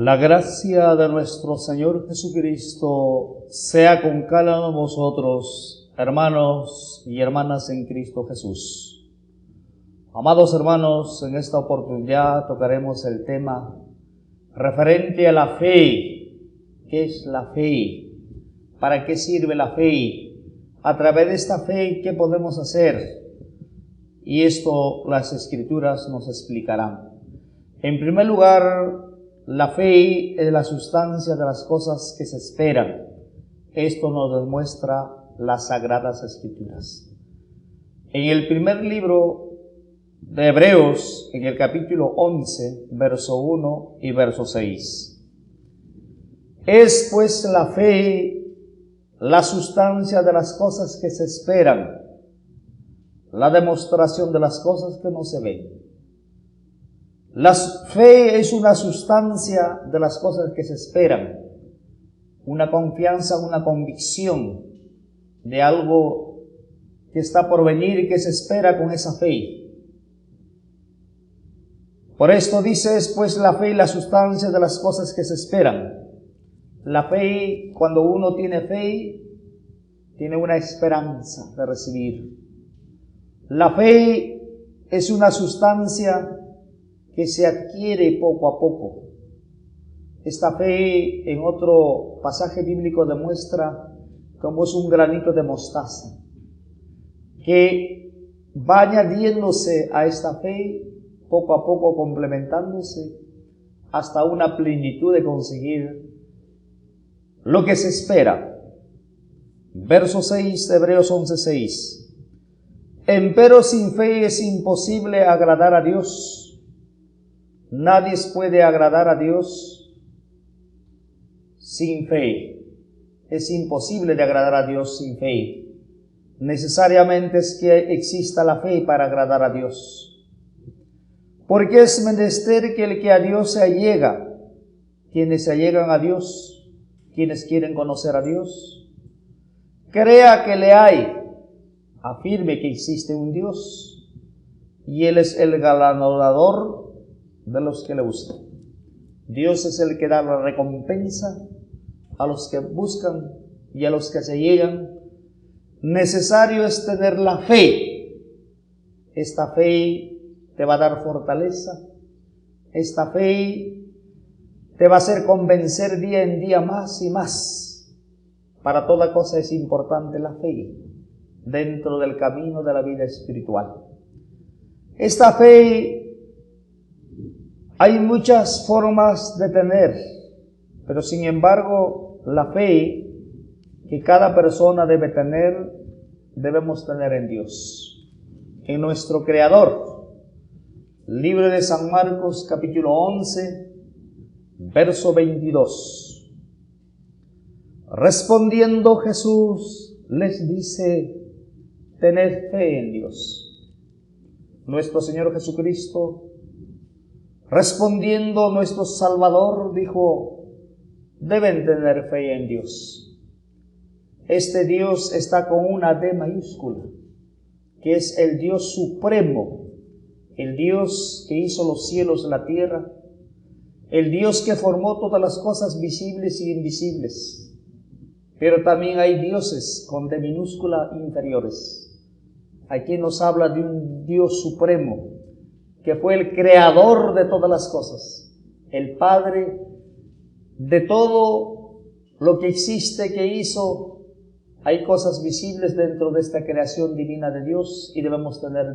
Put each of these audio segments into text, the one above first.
La gracia de nuestro Señor Jesucristo sea con cada uno de vosotros, hermanos y hermanas en Cristo Jesús. Amados hermanos, en esta oportunidad tocaremos el tema referente a la fe. ¿Qué es la fe? ¿Para qué sirve la fe? A través de esta fe, ¿qué podemos hacer? Y esto las Escrituras nos explicarán. En primer lugar, la fe es la sustancia de las cosas que se esperan. Esto nos demuestra las Sagradas Escrituras. En el primer libro de Hebreos, en el capítulo 11, verso 1 y verso 6. Es pues la fe la sustancia de las cosas que se esperan, la demostración de las cosas que no se ven. La fe es una sustancia de las cosas que se esperan, una confianza, una convicción de algo que está por venir y que se espera con esa fe. Por esto dice, es pues la fe la sustancia de las cosas que se esperan. La fe, cuando uno tiene fe, tiene una esperanza de recibir. La fe es una sustancia que se adquiere poco a poco. Esta fe, en otro pasaje bíblico, demuestra cómo es un granito de mostaza, que va añadiéndose a esta fe, poco a poco complementándose, hasta una plenitud de conseguir lo que se espera. Verso 6 de Hebreos 11:6. Empero sin fe es imposible agradar a Dios. Nadie puede agradar a Dios sin fe. Es imposible de agradar a Dios sin fe. Necesariamente es que exista la fe para agradar a Dios. Porque es menester que el que a Dios se allega, quienes se allegan a Dios, quienes quieren conocer a Dios, crea que le hay, afirme que existe un Dios, y Él es el galardonador de los que le buscan. Dios es el que da la recompensa a los que buscan y a los que se llegan. Necesario es tener la fe. Esta fe te va a dar fortaleza. Esta fe te va a hacer convencer día en día más y más. Para toda cosa es importante la fe dentro del camino de la vida espiritual. Esta fe hay muchas formas de tener, pero sin embargo la fe que cada persona debe tener, debemos tener en Dios, en nuestro Creador. Libro de San Marcos, capítulo 11, verso 22. Respondiendo Jesús les dice, tened fe en Dios. Nuestro Señor Jesucristo, respondiendo nuestro Salvador, dijo, deben tener fe en Dios. Este Dios está con una D mayúscula, que es el Dios supremo, el Dios que hizo los cielos y la tierra, el Dios que formó todas las cosas visibles y invisibles. Pero también hay dioses con D minúscula inferiores. Aquí nos habla de un Dios supremo, que fue el creador de todas las cosas, el Padre de todo lo que existe, que hizo. Hay cosas visibles dentro de esta creación divina de Dios y debemos tener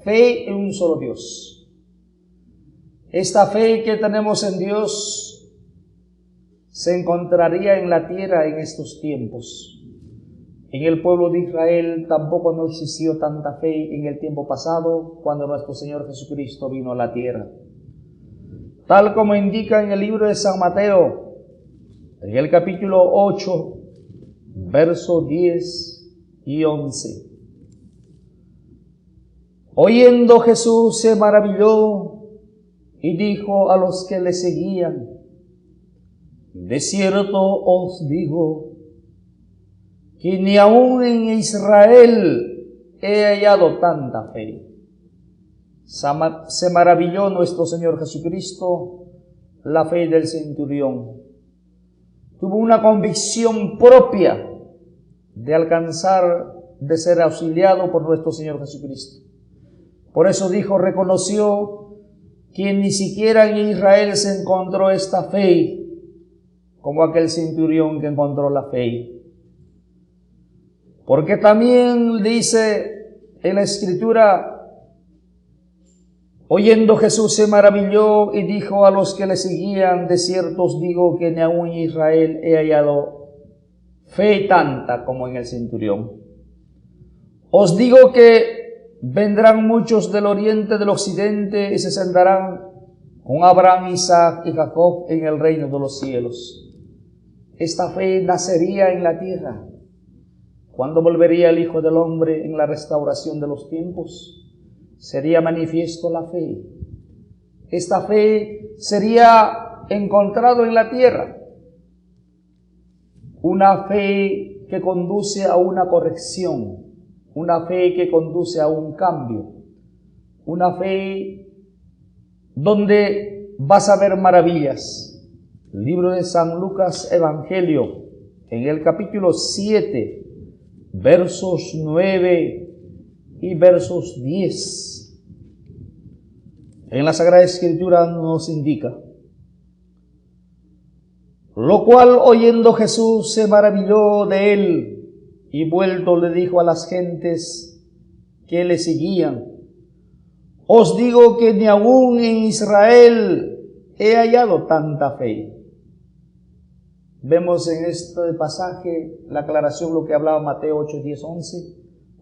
fe en un solo Dios. Esta fe que tenemos en Dios se encontraría en la tierra en estos tiempos. En el pueblo de Israel tampoco no existió tanta fe en el tiempo pasado, cuando nuestro Señor Jesucristo vino a la tierra. Tal como indica en el libro de San Mateo, en el capítulo 8, versos 10 y 11. Oyendo Jesús se maravilló y dijo a los que le seguían, de cierto os digo, que ni aun en Israel he hallado tanta fe. Se maravilló nuestro Señor Jesucristo la fe del centurión. Tuvo una convicción propia de alcanzar, de ser auxiliado por nuestro Señor Jesucristo. Por eso reconoció que ni siquiera en Israel se encontró esta fe como aquel centurión que encontró la fe. Porque también dice en la Escritura, oyendo Jesús se maravilló y dijo a los que le seguían, de cierto os digo que ni aun en Israel he hallado fe tanta como en el centurión. Os digo que vendrán muchos del oriente, del occidente, y se sentarán con Abraham, Isaac y Jacob en el reino de los cielos. Esta fe nacería en la tierra. Cuando volvería el Hijo del Hombre en la restauración de los tiempos, sería manifiesto la fe. Esta fe sería encontrado en la tierra. Una fe que conduce a una corrección, una fe que conduce a un cambio, una fe donde vas a ver maravillas. El libro de San Lucas Evangelio, en el capítulo 7, versos 9 y versos 10. En la Sagrada Escritura nos indica: lo cual oyendo Jesús se maravilló de él, y vuelto le dijo a las gentes que le seguían: os digo que ni aun en Israel he hallado tanta fe. Vemos en este pasaje la aclaración, lo que hablaba Mateo 8, 10, 11.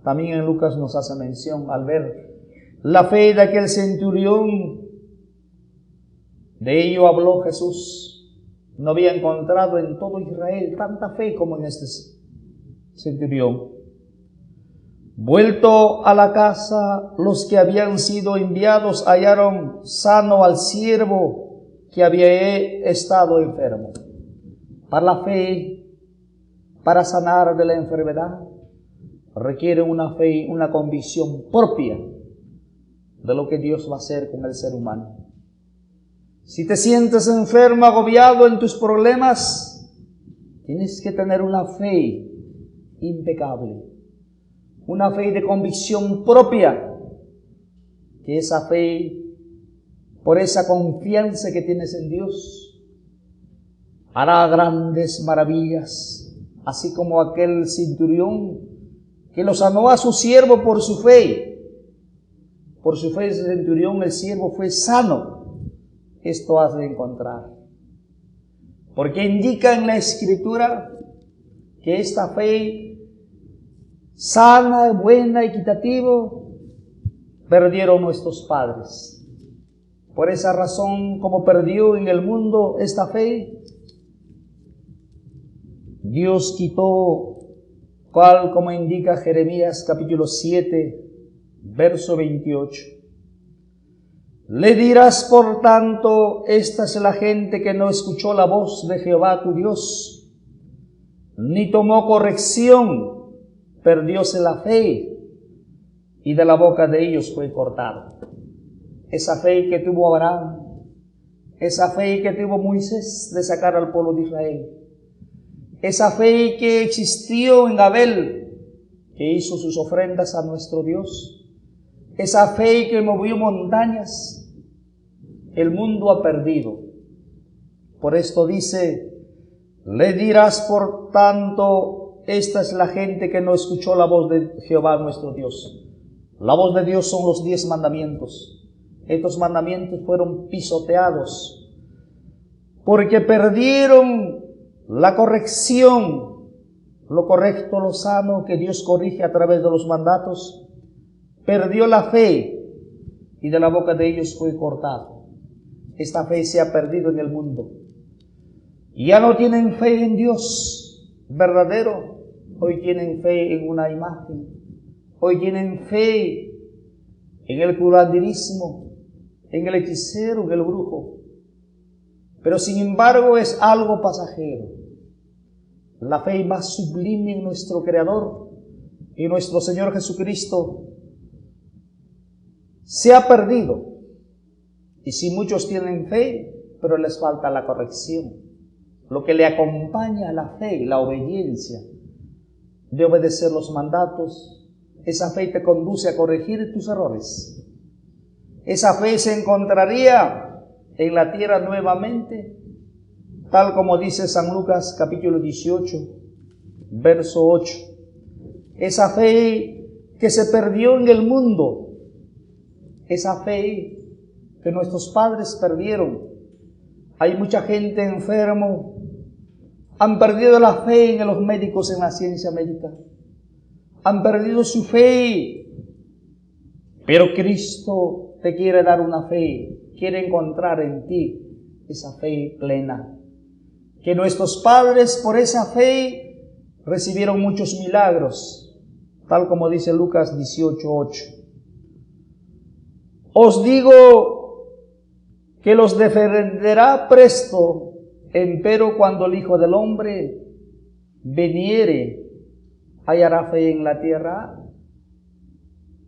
También en Lucas nos hace mención al ver la fe de aquel centurión. De ello habló Jesús. No había encontrado en todo Israel tanta fe como en este centurión. Vuelto a la casa, los que habían sido enviados hallaron sano al siervo que había estado enfermo. Para la fe, para sanar de la enfermedad, requiere una fe, una convicción propia de lo que Dios va a hacer con el ser humano. Si te sientes enfermo, agobiado en tus problemas, tienes que tener una fe impecable, una fe de convicción propia, que esa fe, por esa confianza que tienes en Dios, hará grandes maravillas, así como aquel centurión que lo sanó a su siervo por su fe. Por su fe ese centurión, el siervo fue sano. Esto has de encontrar. Porque indica en la Escritura que esta fe sana, buena, equitativa, perdieron nuestros padres. Por esa razón, como perdió en el mundo esta fe, Dios quitó, cual como indica Jeremías capítulo 7, verso 28. Le dirás, por tanto, esta es la gente que no escuchó la voz de Jehová tu Dios, ni tomó corrección, perdióse la fe, y de la boca de ellos fue cortada. Esa fe que tuvo Abraham, esa fe que tuvo Moisés de sacar al pueblo de Israel, esa fe que existió en Abel, que hizo sus ofrendas a nuestro Dios, esa fe que movió montañas, el mundo ha perdido. Por esto dice, le dirás por tanto, esta es la gente que no escuchó la voz de Jehová nuestro Dios. La voz de Dios son los 10 mandamientos. Estos mandamientos fueron pisoteados porque perdieron la corrección, lo correcto, lo sano que Dios corrige a través de los mandatos. Perdió la fe y de la boca de ellos fue cortado. Esta fe se ha perdido en el mundo. Ya no tienen fe en Dios verdadero. Hoy tienen fe en una imagen. Hoy tienen fe en el curanderismo, en el hechicero, en el brujo. Pero sin embargo es algo pasajero. La fe más sublime en nuestro Creador y nuestro Señor Jesucristo se ha perdido. Y si muchos tienen fe, pero les falta la corrección. Lo que le acompaña a la fe, la obediencia de obedecer los mandatos, esa fe te conduce a corregir tus errores. Esa fe se encontraría en la tierra nuevamente, tal como dice San Lucas capítulo 18, verso 8. Esa fe que se perdió en el mundo, esa fe que nuestros padres perdieron. Hay mucha gente enfermo, han perdido la fe en los médicos, en la ciencia médica, han perdido su fe, pero Cristo te quiere dar una fe, quiere encontrar en ti esa fe plena. Que nuestros padres por esa fe recibieron muchos milagros, tal como dice Lucas 18:8. Os digo que los defenderá presto, empero cuando el Hijo del Hombre viniere, hallará fe en la tierra.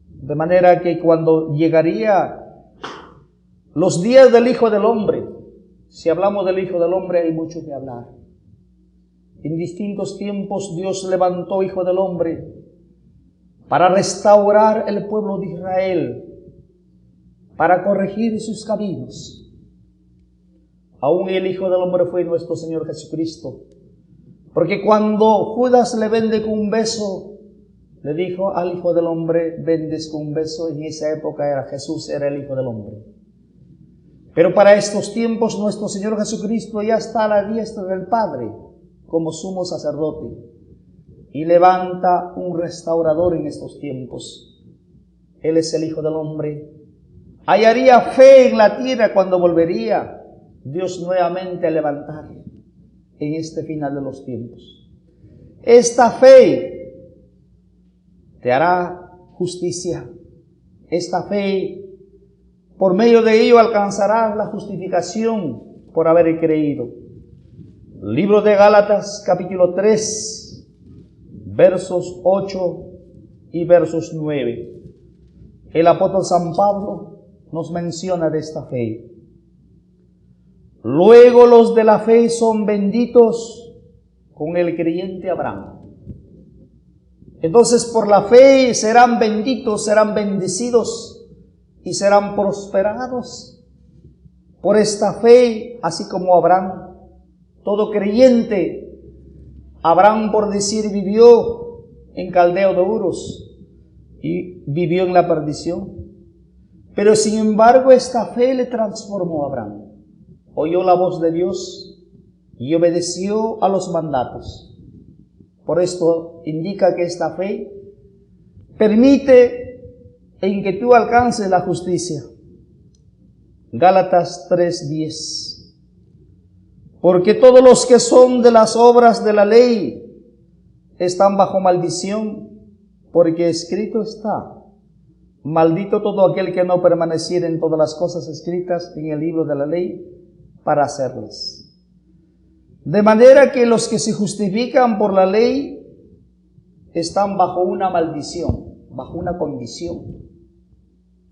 De manera que cuando llegaría los días del Hijo del Hombre, si hablamos del Hijo del Hombre hay mucho que hablar. En distintos tiempos Dios levantó Hijo del Hombre para restaurar el pueblo de Israel, para corregir sus caminos. Aún el Hijo del Hombre fue nuestro Señor Jesucristo, porque cuando Judas le vende con un beso, le dijo al Hijo del Hombre, vendes con un beso. En esa época Jesús era el Hijo del Hombre. Pero para estos tiempos nuestro Señor Jesucristo ya está a la diestra del Padre como sumo sacerdote y levanta un restaurador en estos tiempos. Él es el Hijo del Hombre. Hallaría fe en la tierra cuando volvería Dios nuevamente a levantar en este final de los tiempos. Esta fe te hará justicia. Esta fe, por medio de ello alcanzarás la justificación por haber creído. Libro de Gálatas capítulo 3, versos 8 y versos 9. El apóstol San Pablo nos menciona de esta fe. Luego los de la fe son benditos con el creyente Abraham. Entonces por la fe serán benditos, serán bendecidos y serán prosperados. Por esta fe, así como Abraham, todo creyente, Abraham por decir vivió en Caldeo de Uros y vivió en la perdición. Pero sin embargo esta fe le transformó a Abraham. Oyó la voz de Dios y obedeció a los mandatos. Por esto indica que esta fe permite en que tú alcances la justicia. Gálatas 3:10. Porque todos los que son de las obras de la ley están bajo maldición, porque escrito está: maldito todo aquel que no permaneciera en todas las cosas escritas en el libro de la ley para hacerlas. De manera que los que se justifican por la ley están bajo una maldición, bajo una condición.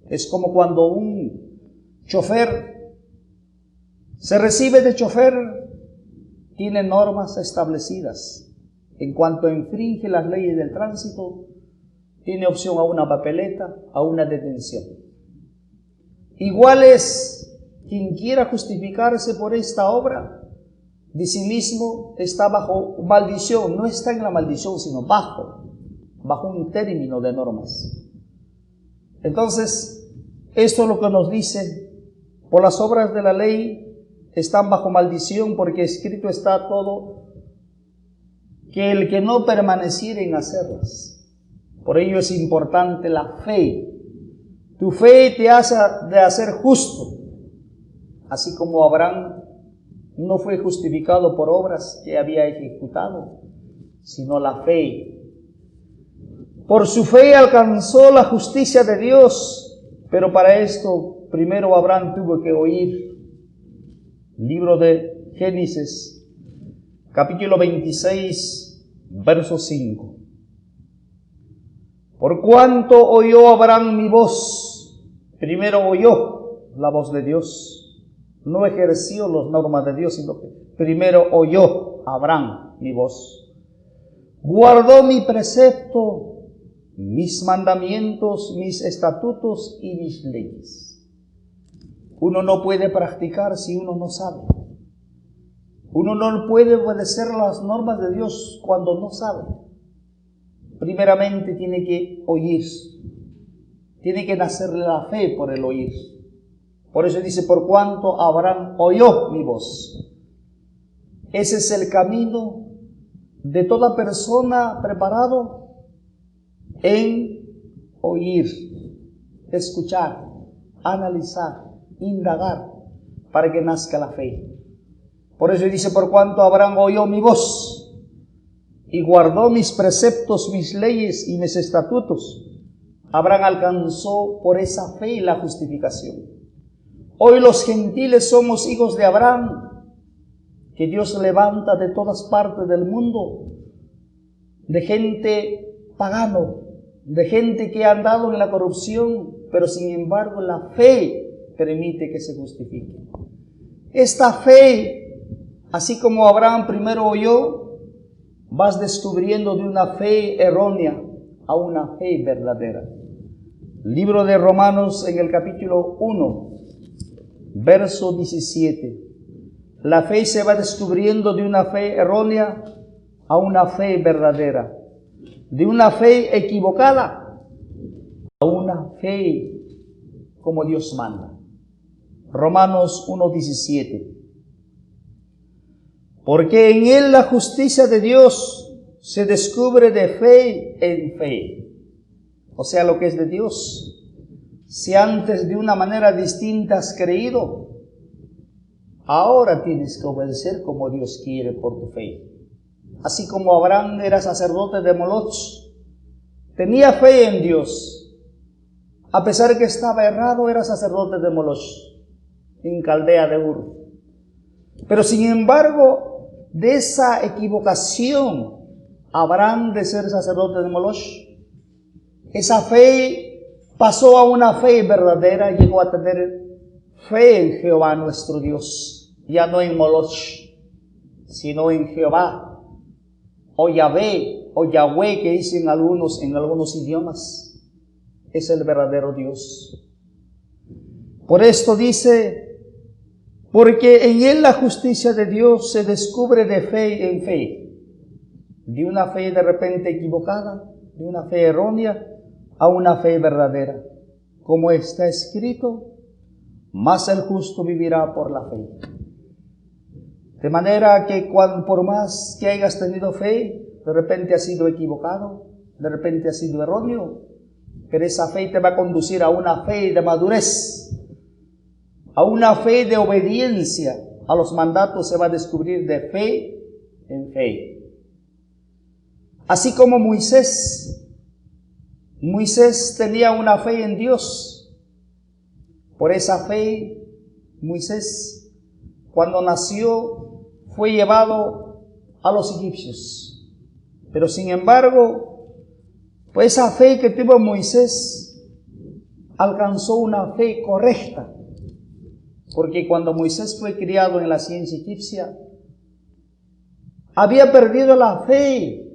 Es como cuando un chofer se recibe de chofer, tiene normas establecidas. En cuanto infringe las leyes del tránsito, tiene opción a una papeleta, a una detención. Igual es quien quiera justificarse por esta obra de sí mismo, está bajo maldición. No está en la maldición, sino bajo un término de normas. Entonces, esto es lo que nos dice: por las obras de la ley están bajo maldición, porque escrito está todo, que el que no permaneciera en hacerlas. Por ello es importante la fe. Tu fe te hace de hacer justo, así como Abraham no fue justificado por obras que había ejecutado, sino la fe. Por su fe alcanzó la justicia de Dios, pero para esto primero Abraham tuvo que oír. Libro de Génesis, capítulo 26, verso 5. Por cuanto oyó Abraham mi voz, primero oyó la voz de Dios, no ejerció las normas de Dios, sino que primero oyó Abraham mi voz. Guardó mi precepto, mis mandamientos, mis estatutos y mis leyes. Uno no puede practicar si uno no sabe. Uno no puede obedecer las normas de Dios cuando no sabe. Primeramente tiene que oír. Tiene que nacerle la fe por el oír. Por eso dice, por cuanto Abraham oyó mi voz. Ese es el camino de toda persona preparado en oír, escuchar, analizar, indagar, para que nazca la fe. Por eso dice, por cuanto Abraham oyó mi voz y guardó mis preceptos, mis leyes y mis estatutos, Abraham alcanzó por esa fe la justificación. Hoy los gentiles somos hijos de Abraham, que Dios levanta de todas partes del mundo, de gente pagano, de gente que ha andado en la corrupción, pero sin embargo la fe permite que se justifique. Esta fe, así como Abraham primero oyó, vas descubriendo de una fe errónea a una fe verdadera. Libro de Romanos en el capítulo 1, verso 17. La fe se va descubriendo de una fe errónea a una fe verdadera, de una fe equivocada a una fe como Dios manda. Romanos 1:17. Porque en él la justicia de Dios se descubre de fe en fe. O sea, lo que es de Dios. Si antes de una manera distinta has creído, ahora tienes que obedecer como Dios quiere por tu fe. Así como Abraham era sacerdote de Moloch, tenía fe en Dios. A pesar que estaba errado, era sacerdote de Moloch, en Caldea de Ur. Pero sin embargo, de esa equivocación, Abraham de ser sacerdote de Moloch, esa fe pasó a una fe verdadera, llegó a tener fe en Jehová nuestro Dios, ya no en Moloch, sino en Jehová, o Yahvé, o Yahweh, que dicen algunos en algunos idiomas, es el verdadero Dios. Por esto dice, porque en él la justicia de Dios se descubre de fe en fe, de una fe de repente equivocada, de una fe errónea, a una fe verdadera, como está escrito, mas el justo vivirá por la fe. De manera que por más que hayas tenido fe, de repente has sido equivocado, de repente has sido erróneo, pero esa fe te va a conducir a una fe de madurez, a una fe de obediencia a los mandatos. Se va a descubrir de fe en fe. Así como Moisés tenía una fe en Dios. Por esa fe, Moisés, cuando nació, fue llevado a los egipcios. Pero sin embargo, pues esa fe que tuvo Moisés alcanzó una fe correcta. Porque cuando Moisés fue criado en la ciencia egipcia, había perdido la fe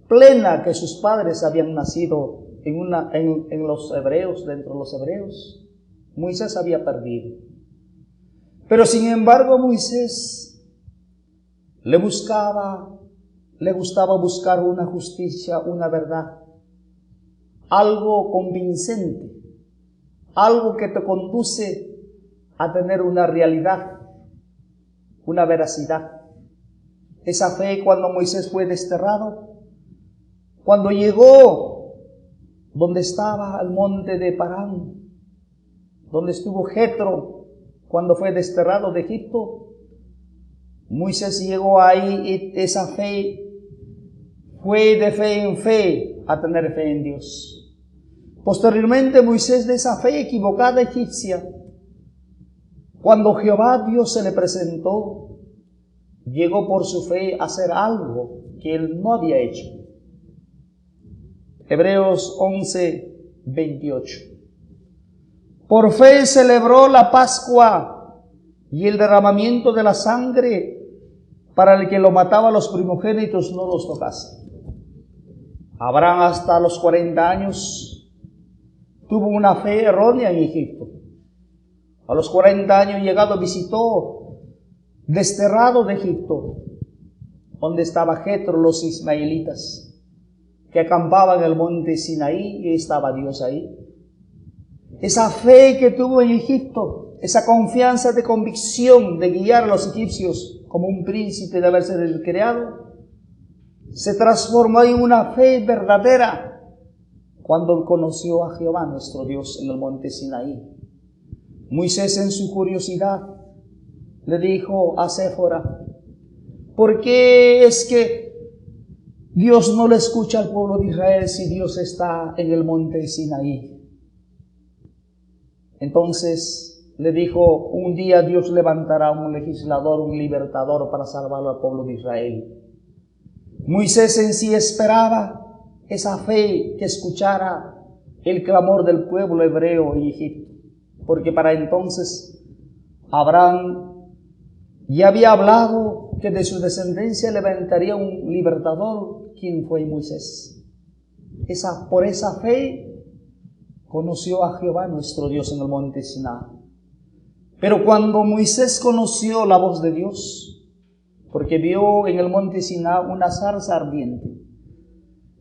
plena que sus padres habían nacido en los hebreos, dentro de los hebreos. Moisés había perdido. Pero sin embargo Moisés le gustaba buscar una justicia, una verdad, algo convincente, algo que te conduce a tener una realidad, una veracidad. Esa fe, cuando Moisés fue desterrado, cuando llegó donde estaba el monte de Parán, donde estuvo Jetro, cuando fue desterrado de Egipto, Moisés llegó ahí y esa fe fue de fe en fe a tener fe en Dios. Posteriormente Moisés, de esa fe equivocada egipcia, cuando Jehová Dios se le presentó, llegó por su fe a hacer algo que él no había hecho. Hebreos 11:28. Por fe celebró la Pascua y el derramamiento de la sangre para el que lo mataba a los primogénitos no los tocase. Abraham hasta los 40 años tuvo una fe errónea en Egipto. A los 40 años llegado visitó desterrado de Egipto, donde estaba Jetro, los ismaelitas, que acampaban en el monte Sinaí, y estaba Dios ahí. Esa fe que tuvo en Egipto, esa confianza de convicción de guiar a los egipcios como un príncipe de haber sido el creado, se transformó en una fe verdadera cuando conoció a Jehová nuestro Dios en el monte Sinaí. Moisés, en su curiosidad, le dijo a Séfora: ¿por qué es que Dios no le escucha al pueblo de Israel si Dios está en el monte Sinaí? Entonces le dijo: un día Dios levantará un legislador, un libertador para salvar al pueblo de Israel. Moisés en sí esperaba esa fe que escuchara el clamor del pueblo hebreo en Egipto, porque para entonces Abraham ya había hablado que de su descendencia levantaría un libertador, quien fue Moisés. Por esa fe conoció a Jehová nuestro Dios en el monte Sinaí. Pero cuando Moisés conoció la voz de Dios, porque vio en el monte Sinaí una zarza ardiente.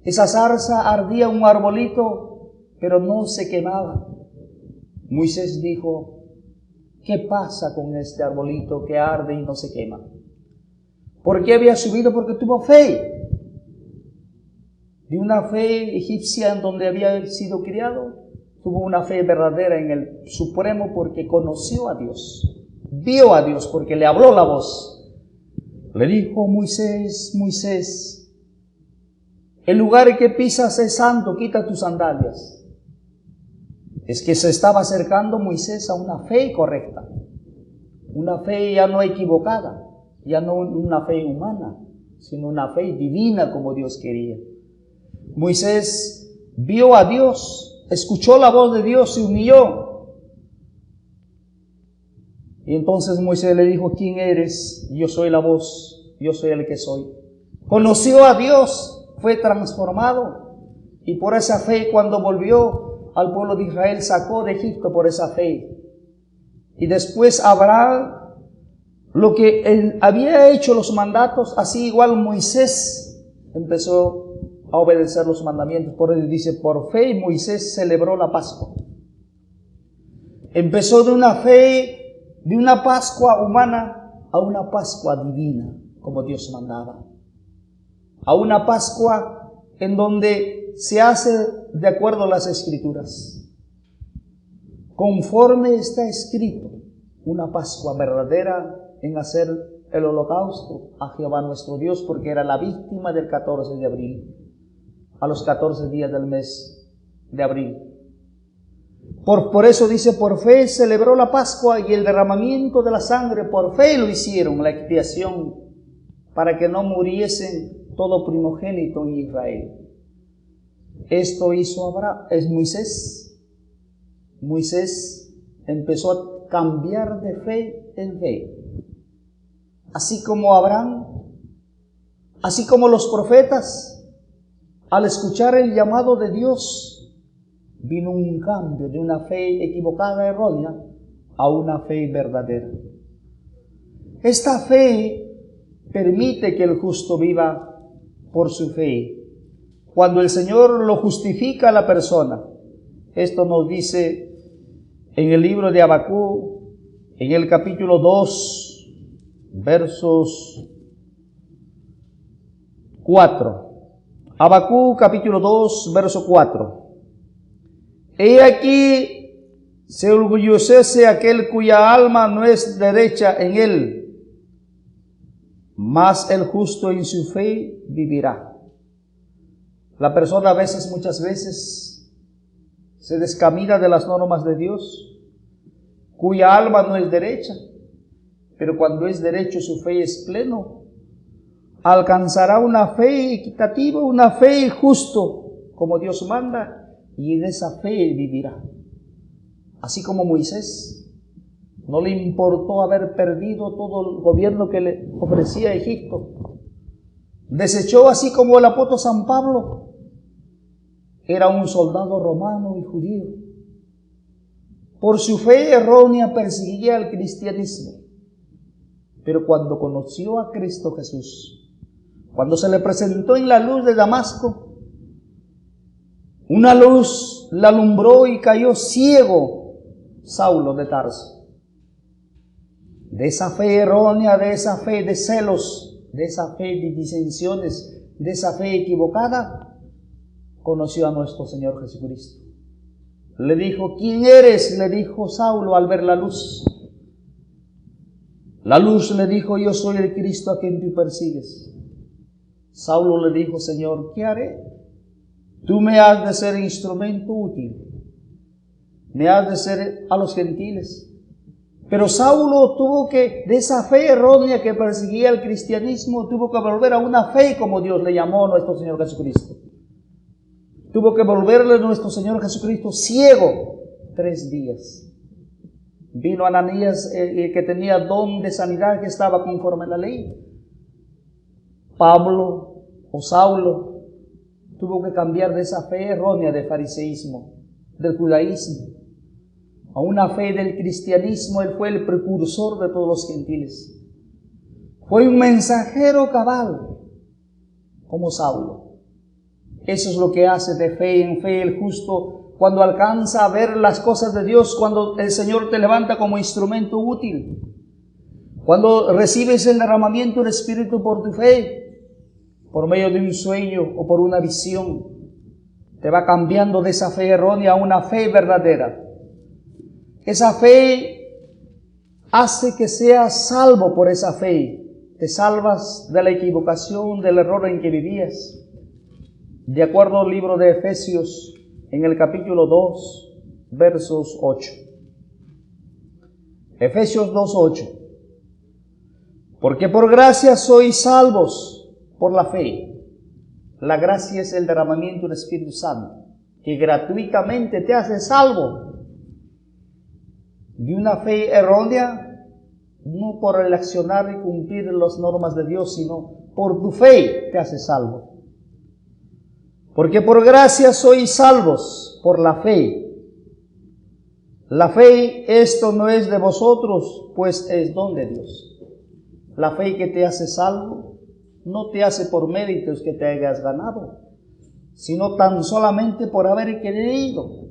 Esa zarza ardía un arbolito, pero no se quemaba. Moisés dijo: ¿qué pasa con este arbolito que arde y no se quema? ¿Por qué había subido? Porque tuvo fe. De una fe egipcia en donde había sido criado, tuvo una fe verdadera en el Supremo porque conoció a Dios. Vio a Dios porque le habló la voz. Le dijo: Moisés, Moisés, el lugar que pisas es santo, quita tus sandalias. Es que se estaba acercando Moisés a una fe correcta, una fe ya no equivocada, ya no una fe humana, sino una fe divina como Dios quería. Moisés vio a Dios, escuchó la voz de Dios, se humilló. Y entonces Moisés le dijo: ¿quién eres? Yo soy la voz, yo soy el que soy. Conoció a Dios, fue transformado, y por esa fe, cuando volvió al pueblo de Israel, sacó de Egipto por esa fe. Y después Abraham, lo que él había hecho los mandatos, así igual Moisés empezó a obedecer los mandamientos. Por eso dice: por fe Moisés celebró la Pascua. Empezó de una fe, de una Pascua humana a una Pascua divina, como Dios mandaba. A una Pascua en donde se hace de acuerdo a las Escrituras. Conforme está escrito, una Pascua verdadera en hacer el holocausto a Jehová nuestro Dios, porque era la víctima del 14 de abril, a los 14 días del mes de abril. Por eso dice: por fe celebró la Pascua y el derramamiento de la sangre, por fe lo hicieron, la expiación, para que no muriesen todo primogénito en Israel. Esto hizo Moisés. Moisés empezó a cambiar de fe en fe. Así como Abraham, así como los profetas, al escuchar el llamado de Dios, vino un cambio de una fe equivocada, errónea, a una fe verdadera. Esta fe permite que el justo viva por su fe. Cuando el Señor lo justifica a la persona, esto nos dice en el libro de Habacuc, en el capítulo 2, versos 4. Habacuc capítulo 2, verso 4. He aquí se orgullece aquel cuya alma no es derecha en él, mas el justo en su fe vivirá. La persona muchas veces se descamina de las normas de Dios, cuya alma no es derecha, pero cuando es derecho su fe es pleno, alcanzará una fe equitativa, una fe justo, como Dios manda, y en esa fe vivirá. Así como Moisés No le importó haber perdido todo el gobierno que le ofrecía Egipto. Desechó, así como el apóstol San Pablo. Era un soldado romano y judío. Por su fe errónea perseguía el cristianismo. Pero cuando conoció a Cristo Jesús, cuando se le presentó en la luz de Damasco, una luz la alumbró y cayó ciego Saulo de Tarso. De esa fe errónea, de esa fe de celos, de esa fe de disensiones, de esa fe equivocada, conoció a nuestro Señor Jesucristo. Le dijo: ¿quién eres? Le dijo Saulo al ver la luz. La luz le dijo: yo soy el Cristo a quien tú persigues. Saulo le dijo: Señor, ¿qué haré? Tú me has de ser instrumento útil. Me has de ser a los gentiles. Pero Saulo tuvo que, de esa fe errónea que perseguía el cristianismo, tuvo que volver a una fe como Dios le llamó a nuestro Señor Jesucristo. Tuvo que volverle a nuestro Señor Jesucristo ciego 3 días. Vino Ananías, que tenía don de sanidad, que estaba conforme a la ley. Pablo o Saulo tuvo que cambiar de esa fe errónea del fariseísmo, del judaísmo, a una fe del cristianismo. Él fue el precursor de todos los gentiles. Fue un mensajero cabal, como Saulo. Eso es lo que hace de fe en fe el justo, cuando alcanza a ver las cosas de Dios, cuando el Señor te levanta como instrumento útil, cuando recibes el derramamiento del Espíritu por tu fe, por medio de un sueño o por una visión, te va cambiando de esa fe errónea a una fe verdadera. Esa fe hace que seas salvo por esa fe. Te salvas de la equivocación, del error en que vivías. De acuerdo al libro de Efesios, en el capítulo 2, versos 8. Efesios 2:8. Porque por gracia sois salvos por la fe. La gracia es el derramamiento del Espíritu Santo, que gratuitamente te hace salvo de una fe errónea, no por el accionar y cumplir las normas de Dios, sino por tu fe te hace salvo. Porque por gracia sois salvos por la fe. La fe, esto no es de vosotros, pues es don de Dios. La fe que te hace salvo no te hace por méritos que te hayas ganado, sino tan solamente por haber creído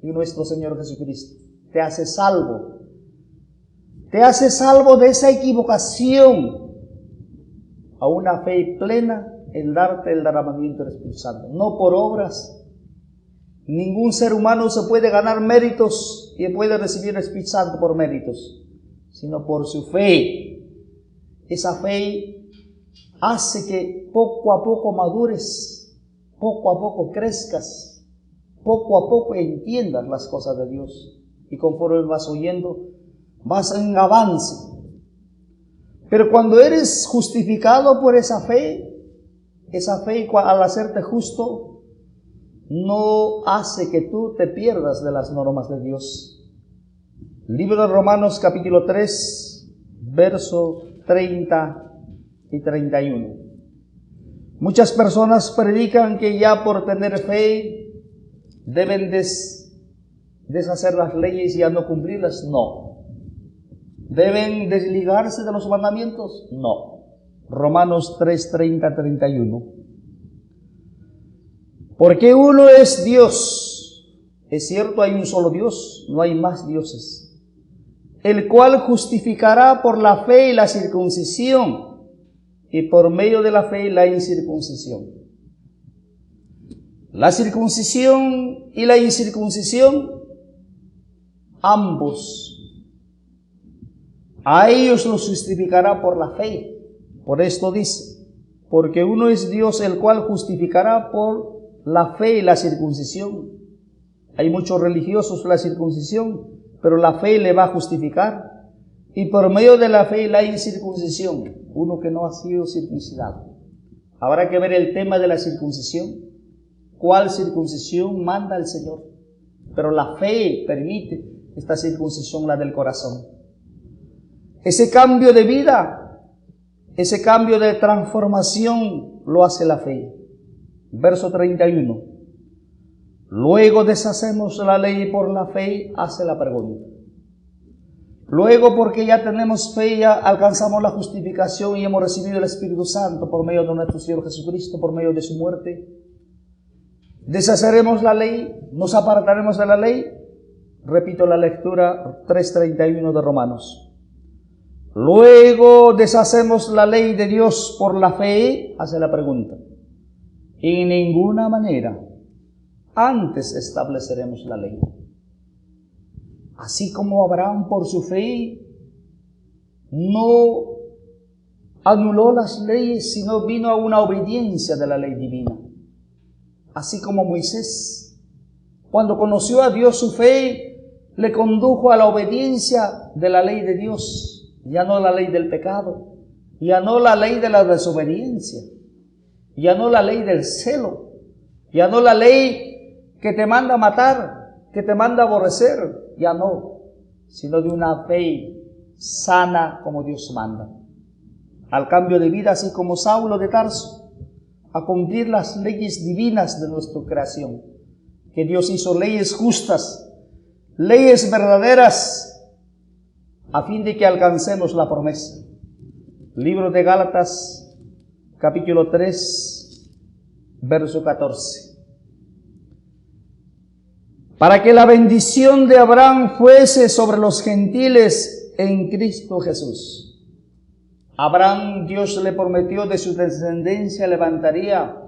en nuestro Señor Jesucristo. Te hace salvo. Te hace salvo de esa equivocación a una fe plena en darte el derramamiento del Espíritu Santo. No por obras. Ningún ser humano se puede ganar méritos y puede recibir el Espíritu Santo por méritos, sino por su fe. Esa fe hace que poco a poco madures, poco a poco crezcas, poco a poco entiendas las cosas de Dios. Y conforme vas oyendo, vas en avance. Pero cuando eres justificado por esa fe al hacerte justo, no hace que tú te pierdas de las normas de Dios. Libro de Romanos capítulo 3, verso 30 y 31. Muchas personas predican que ya por tener fe deben deshacer las leyes y ya no cumplirlas. No. ¿Deben desligarse de los mandamientos? No. Romanos 3, 30, 31. Porque uno es Dios. Es cierto, hay un solo Dios, no hay más dioses. El cual justificará por la fe y la circuncisión, y por medio de la fe y la incircuncisión. La circuncisión y la incircuncisión, ambos, a ellos los justificará por la fe. Por esto dice, porque uno es Dios, el cual justificará por la fe y la circuncisión. Hay muchos religiosos la circuncisión, pero la fe le va a justificar. Y por medio de la fe y la incircuncisión, uno que no ha sido circuncidado. Habrá que ver el tema de la circuncisión. ¿Cuál circuncisión manda el Señor? Pero la fe permite. esta circuncisión, la del corazón. Ese cambio de vida, ese cambio de transformación lo hace la fe. Verso 31. Luego deshacemos la ley por la fe, hace la pregunta. Luego, porque ya tenemos fe, ya alcanzamos la justificación y hemos recibido el Espíritu Santo por medio de nuestro Señor Jesucristo, por medio de su muerte, deshaceremos la ley, nos apartaremos de la ley. Repito la lectura 3:31 de Romanos. Luego deshacemos la ley de Dios por la fe, hace la pregunta. En ninguna manera. Antes estableceremos la ley. Así como Abraham por su fe no anuló las leyes, sino vino a una obediencia de la ley divina. Así como Moisés, cuando conoció a Dios, su fe le condujo a la obediencia de la ley de Dios, ya no la ley del pecado, ya no la ley de la desobediencia, ya no la ley del celo, ya no la ley que te manda a matar, que te manda a aborrecer, ya no, sino de una fe sana como Dios manda. Al cambio de vida, así como Saulo de Tarso, a cumplir las leyes divinas de nuestra creación, que Dios hizo leyes justas, leyes verdaderas, a fin de que alcancemos la promesa. Libro de Gálatas, capítulo 3, verso 14. Para que la bendición de Abraham fuese sobre los gentiles en Cristo Jesús. Abraham, Dios le prometió, de su descendencia levantaría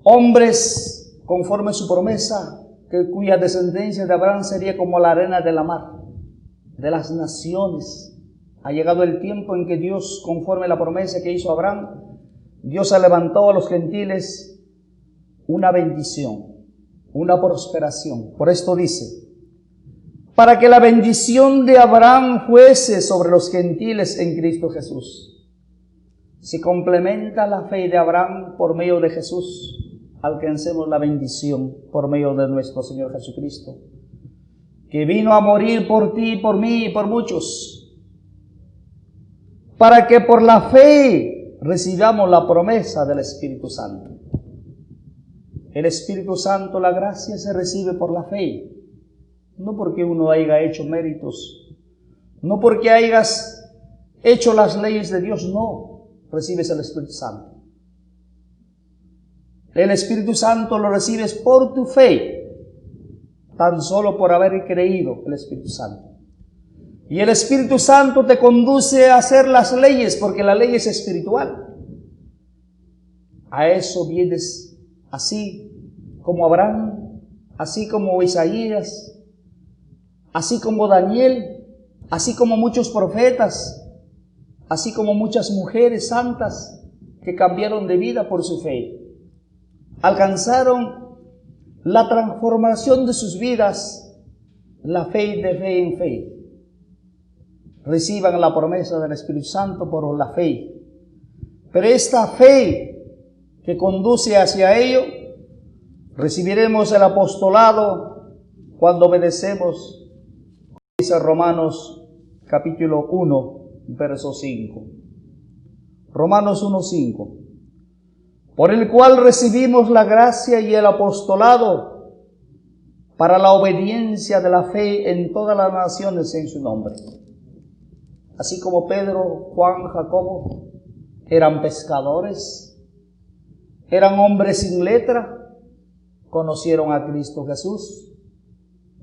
hombres conforme a su promesa, cuya descendencia de Abraham sería como la arena de la mar, de las naciones. Ha llegado el tiempo en que Dios, conforme a la promesa que hizo Abraham, Dios ha levantado a los gentiles una bendición, una prosperación. Por esto dice, para que la bendición de Abraham fuese sobre los gentiles en Cristo Jesús. Se complementa la fe de Abraham por medio de Jesús. Alcancemos la bendición por medio de nuestro Señor Jesucristo, que vino a morir por ti, por mí y por muchos, para que por la fe recibamos la promesa del Espíritu Santo. El Espíritu Santo, la gracia se recibe por la fe, no porque uno haya hecho méritos, no porque hayas hecho las leyes de Dios, no, recibes el Espíritu Santo. El Espíritu Santo lo recibes por tu fe, tan solo por haber creído el Espíritu Santo. Y el Espíritu Santo te conduce a hacer las leyes, porque la ley es espiritual. A eso vienes. Así como Abraham, así como Isaías, así como Daniel, así como muchos profetas, así como muchas mujeres santas que cambiaron de vida por su fe, alcanzaron la transformación de sus vidas, la fe de fe en fe. Reciban la promesa del Espíritu Santo por la fe. Pero esta fe que conduce hacia ello, recibiremos el apostolado cuando obedecemos, dice Romanos capítulo 1, verso 5. Romanos 1:5. Por el cual recibimos la gracia y el apostolado para la obediencia de la fe en todas las naciones en su nombre. Así como Pedro, Juan, Jacobo eran pescadores, eran hombres sin letra, conocieron a Cristo Jesús,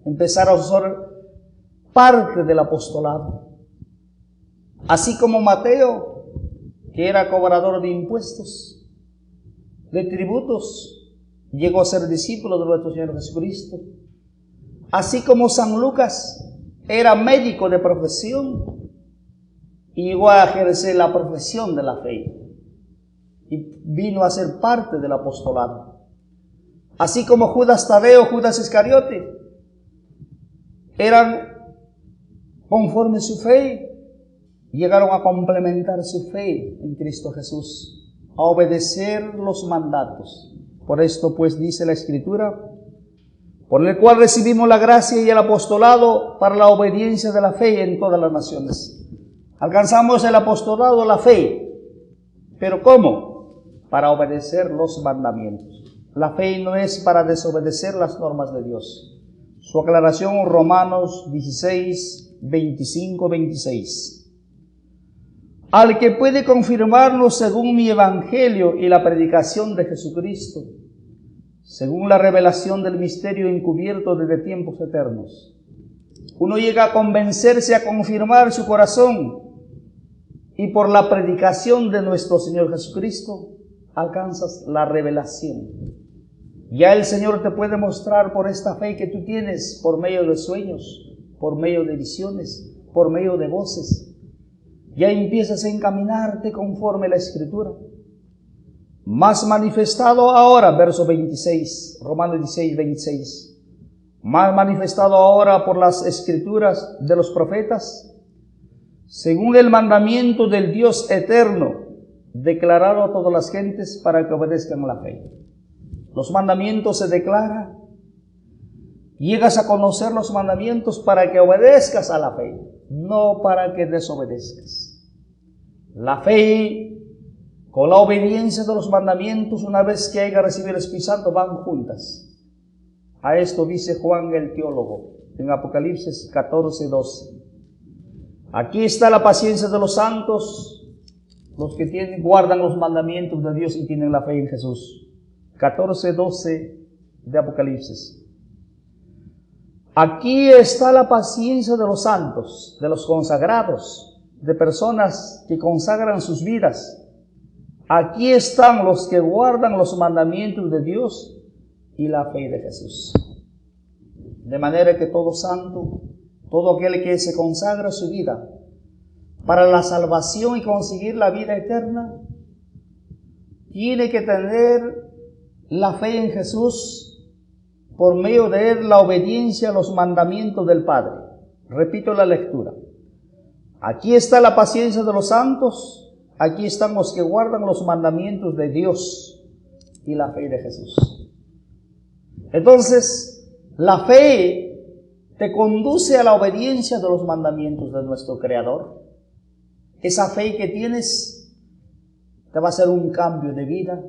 empezaron a ser parte del apostolado. Así como Mateo, que era cobrador de impuestos, de tributos, llegó a ser discípulo de nuestro Señor Jesucristo. Así como San Lucas era médico de profesión y llegó a ejercer la profesión de la fe y vino a ser parte del apostolado. Así como Judas Tadeo, Judas Iscariote, eran conforme a su fe, llegaron a complementar su fe en Cristo Jesús, a obedecer los mandatos. Por esto pues dice la Escritura, por el cual recibimos la gracia y el apostolado para la obediencia de la fe en todas las naciones. Alcanzamos el apostolado, la fe. ¿Pero cómo? Para obedecer los mandamientos. La fe no es para desobedecer las normas de Dios. Su aclaración, Romanos 16, 25, 26. Al que puede confirmarlo según mi evangelio y la predicación de Jesucristo, según la revelación del misterio encubierto desde tiempos eternos. Uno llega a convencerse, a confirmar su corazón, y por la predicación de nuestro Señor Jesucristo alcanzas la revelación. Ya el Señor te puede mostrar por esta fe que tú tienes, por medio de sueños, por medio de visiones, por medio de voces. Ya empiezas a encaminarte conforme a la Escritura. Más manifestado ahora, verso 26, Romanos 16, 26. Más manifestado ahora por las Escrituras de los profetas, según el mandamiento del Dios eterno, declarado a todas las gentes para que obedezcan la fe. Los mandamientos se declaran. Llegas a conocer los mandamientos para que obedezcas a la fe, no para que desobedezcas. La fe con la obediencia de los mandamientos, una vez que haya recibido el Espíritu Santo, van juntas. A esto dice Juan el teólogo en Apocalipsis 14, 12. Aquí está la paciencia de los santos, los que guardan los mandamientos de Dios y tienen la fe en Jesús. 14, 12 de Apocalipsis. Aquí está la paciencia de los santos, de los consagrados, de personas que consagran sus vidas. Aquí están los que guardan los mandamientos de Dios y la fe de Jesús. De manera que todo santo, todo aquel que se consagra su vida para la salvación y conseguir la vida eterna, tiene que tener la fe en Jesús, por medio de él la obediencia a los mandamientos del Padre. Repito la lectura. Aquí está la paciencia de los santos. Aquí están los que guardan los mandamientos de Dios y la fe de Jesús. Entonces, la fe te conduce a la obediencia de los mandamientos de nuestro Creador. Esa fe que tienes te va a hacer un cambio de vida,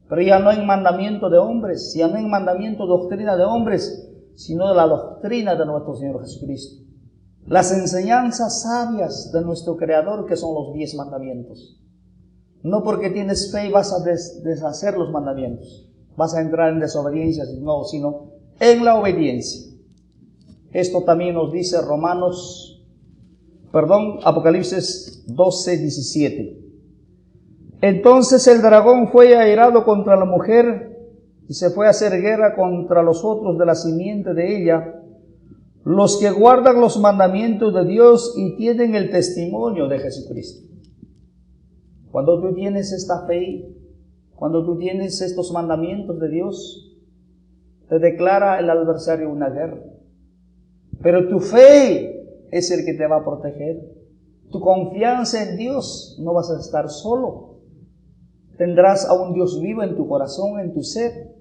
pero ya no en mandamiento de hombres, ya no en mandamiento, doctrina de hombres, sino de la doctrina de nuestro Señor Jesucristo. Las enseñanzas sabias de nuestro Creador, que son los 10 mandamientos. No porque tienes fe y vas a deshacer los mandamientos, vas a entrar en desobediencia, no, sino en la obediencia. Esto también nos dice Apocalipsis 12, 17. Entonces el dragón fue airado contra la mujer y se fue a hacer guerra contra los otros de la simiente de ella, los que guardan los mandamientos de Dios y tienen el testimonio de Jesucristo. Cuando tú tienes esta fe, cuando tú tienes estos mandamientos de Dios, te declara el adversario una guerra. Pero tu fe es el que te va a proteger. Tu confianza en Dios, no vas a estar solo. Tendrás a un Dios vivo en tu corazón, en tu ser.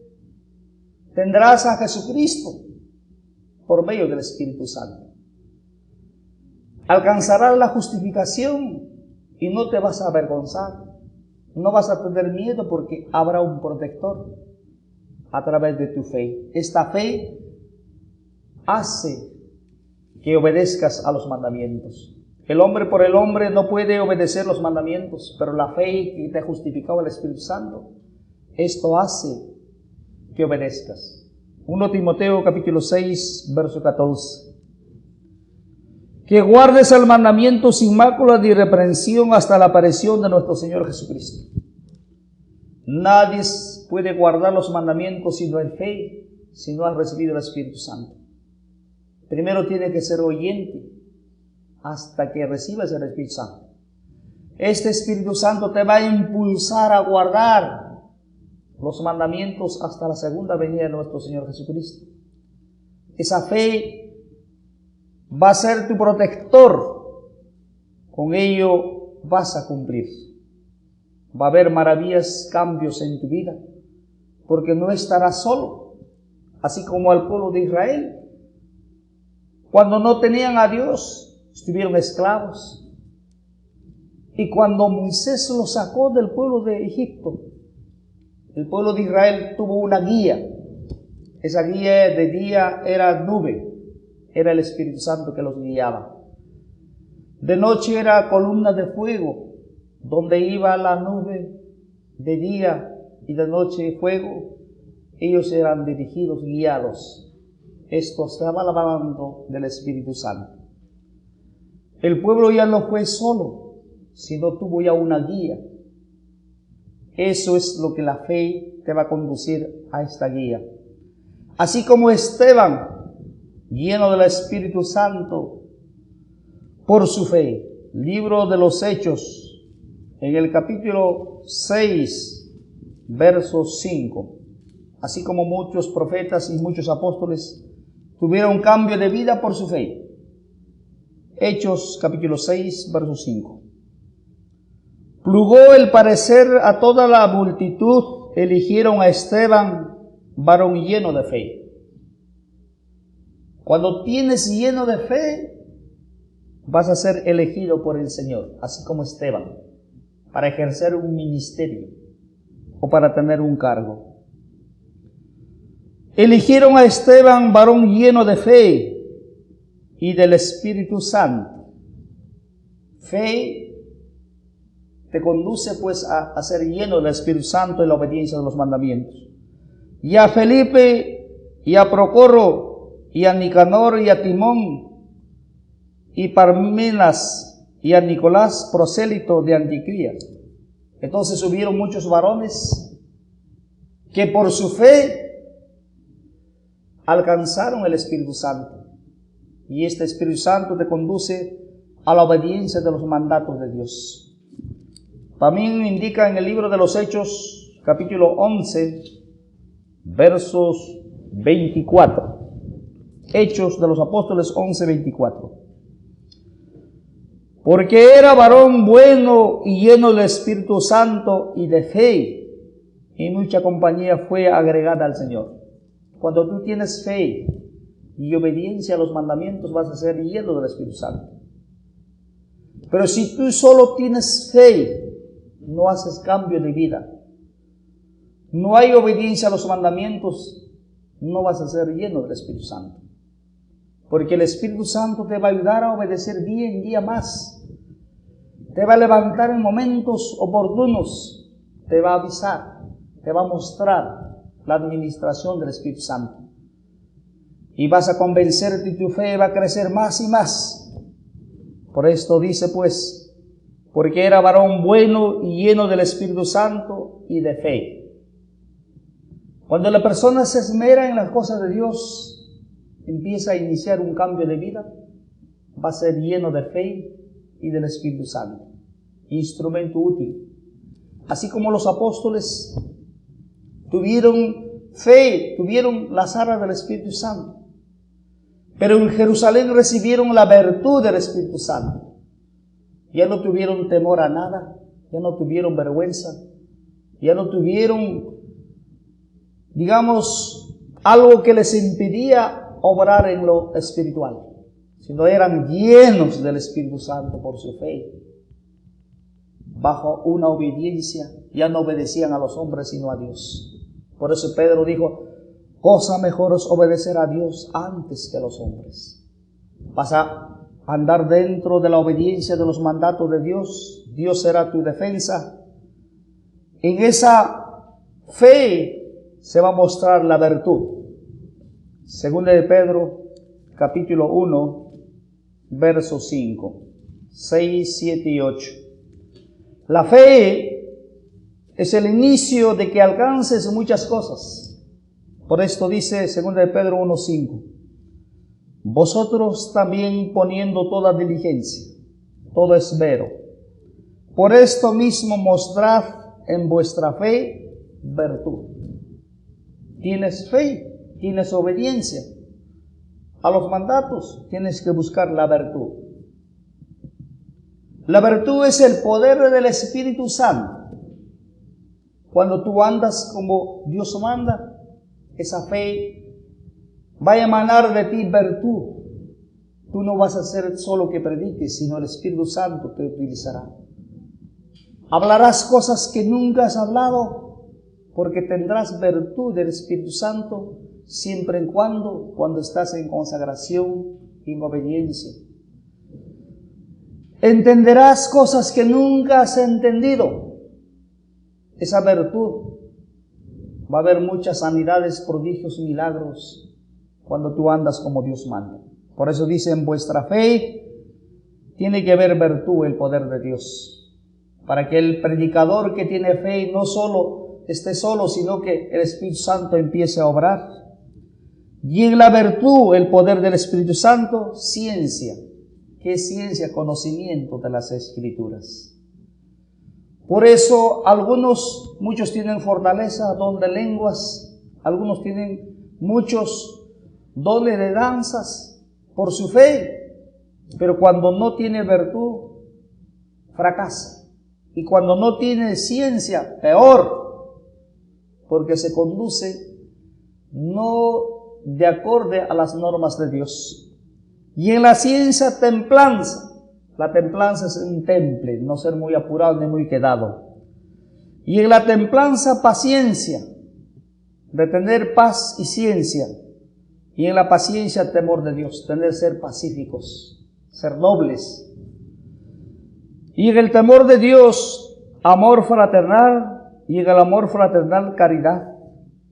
Tendrás a Jesucristo por medio del Espíritu Santo. Alcanzarás la justificación y no te vas a avergonzar. No vas a tener miedo porque habrá un protector a través de tu fe. Esta fe hace que obedezcas a los mandamientos. El hombre por el hombre no puede obedecer los mandamientos, pero la fe que te ha justificado el Espíritu Santo, esto hace que obedezcas. 1 Timoteo capítulo 6, verso 14. Que guardes el mandamiento sin mácula de irreprensión hasta la aparición de nuestro Señor Jesucristo. Nadie puede guardar los mandamientos si no hay fe, si no has recibido el Espíritu Santo. Primero tiene que ser oyente hasta que recibas el Espíritu Santo. Este Espíritu Santo te va a impulsar a guardar los mandamientos hasta la segunda venida de nuestro Señor Jesucristo. Esa fe va a ser tu protector. Con ello vas a cumplir. Va a haber maravillas, cambios en tu vida, porque no estarás solo. así como al pueblo de Israel. Cuando no tenían a Dios, estuvieron esclavos. Y cuando Moisés los sacó del pueblo de Egipto, el pueblo de Israel tuvo una guía. Esa guía de día era nube, era el Espíritu Santo que los guiaba. De noche era columna de fuego, donde iba la nube de día y de noche fuego. Ellos eran dirigidos, guiados. Esto estaba hablando del Espíritu Santo. El pueblo ya no fue solo, sino tuvo ya una guía. Eso es lo que la fe te va a conducir a esta guía. Así como Esteban, lleno del Espíritu Santo, por su fe. Libro de los Hechos, en el capítulo 6, verso 5. Así como muchos profetas y muchos apóstoles tuvieron cambio de vida por su fe. Hechos, capítulo 6, verso 5. Plugó el parecer a toda la multitud, eligieron a Esteban, varón lleno de fe. Cuando tienes lleno de fe, vas a ser elegido por el Señor, así como Esteban, para ejercer un ministerio o para tener un cargo. Eligieron a Esteban, varón lleno de fe y del Espíritu Santo. Fe te conduce pues a ser lleno del Espíritu Santo y la obediencia de los mandamientos. Y a Felipe, y a Procoro, y a Nicanor, y a Timón, y Parmenas, y a Nicolás, prosélito de Antioquía. Entonces hubieron muchos varones que por su fe alcanzaron el Espíritu Santo. Y este Espíritu Santo te conduce a la obediencia de los mandatos de Dios. También indica en el libro de los Hechos, capítulo 11, versos 24. Hechos de los Apóstoles 11, 24. Porque era varón bueno y lleno del Espíritu Santo y de fe, y mucha compañía fue agregada al Señor. Cuando tú tienes fe y obediencia a los mandamientos, vas a ser lleno del Espíritu Santo. Pero si tú solo tienes fe, no haces cambio de vida, no hay obediencia a los mandamientos, no vas a ser lleno del Espíritu Santo. Porque el Espíritu Santo te va a ayudar a obedecer día en día más. Te va a levantar en momentos oportunos, te va a avisar, te va a mostrar la administración del Espíritu Santo. Y vas a convencerte y tu fe va a crecer más y más. Por esto dice pues, porque era varón bueno y lleno del Espíritu Santo y de fe. Cuando la persona se esmera en las cosas de Dios, empieza a iniciar un cambio de vida, va a ser lleno de fe y del Espíritu Santo. Instrumento útil. Así como los apóstoles tuvieron fe, tuvieron las arras del Espíritu Santo. Pero en Jerusalén recibieron la virtud del Espíritu Santo. Ya no tuvieron temor a nada, ya no tuvieron vergüenza, ya no tuvieron, digamos, algo que les impedía obrar en lo espiritual, sino eran llenos del Espíritu Santo por su fe. Bajo una obediencia, ya no obedecían a los hombres sino a Dios. Por eso Pedro dijo, cosa mejor es obedecer a Dios antes que a los hombres. Vas a andar dentro de la obediencia de los mandatos de Dios. Dios será tu defensa. En esa fe se va a mostrar la virtud. Segunda de Pedro, capítulo 1, versos 5, 6, 7 y 8. La fe es el inicio de que alcances muchas cosas. Por esto dice segunda de Pedro 1, 5. Vosotros también poniendo toda diligencia, todo esmero. Por esto mismo mostrad en vuestra fe virtud. Tienes fe, tienes obediencia a los mandatos, tienes que buscar la virtud. La virtud es el poder del Espíritu Santo. Cuando tú andas como Dios manda, esa fe va a emanar de ti virtud. Tú no vas a ser solo que prediques, sino el Espíritu Santo te utilizará. Hablarás cosas que nunca has hablado, porque tendrás virtud del Espíritu Santo siempre y cuando estás en consagración y en obediencia. Entenderás cosas que nunca has entendido. Esa virtud. Va a haber muchas sanidades, prodigios, milagros, cuando tú andas como Dios manda. Por eso dice, en vuestra fe tiene que haber virtud, el poder de Dios. Para que el predicador que tiene fe no solo esté solo, sino que el Espíritu Santo empiece a obrar. Y en la virtud, el poder del Espíritu Santo, ciencia. ¿Qué es ciencia? Conocimiento de las Escrituras. Por eso muchos tienen fortaleza, don de lenguas, algunos tienen muchos dones de danzas por su fe, pero cuando no tiene virtud, fracasa. Y cuando no tiene ciencia, peor, porque se conduce no de acorde a las normas de Dios. Y en la ciencia, templanza. La templanza es un temple, no ser muy apurado ni muy quedado. Y en la templanza, paciencia, de tener paz y ciencia. Y en la paciencia, temor de Dios, ser pacíficos, ser nobles. Y en el temor de Dios, amor fraternal, y en el amor fraternal, caridad.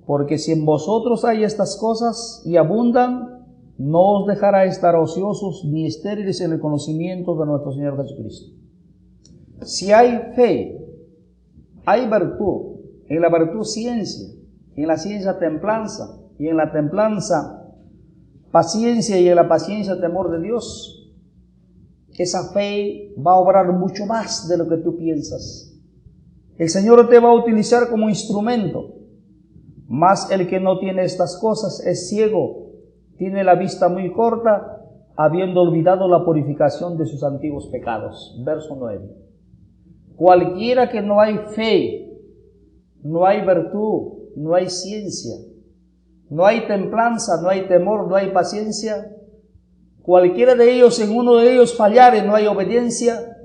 Porque si en vosotros hay estas cosas y abundan, no os dejará estar ociosos ni estériles en el conocimiento de nuestro Señor Jesucristo. Si hay fe, hay virtud, en la virtud ciencia, en la ciencia templanza, y en la templanza paciencia, y en la paciencia temor de Dios, esa fe va a obrar mucho más de lo que tú piensas. El Señor te va a utilizar como instrumento, mas el que no tiene estas cosas es ciego, tiene la vista muy corta, habiendo olvidado la purificación de sus antiguos pecados. Verso 9. Cualquiera que no hay fe, no hay virtud, no hay ciencia, no hay templanza, no hay temor, no hay paciencia, cualquiera de ellos, en uno de ellos fallare, no hay obediencia,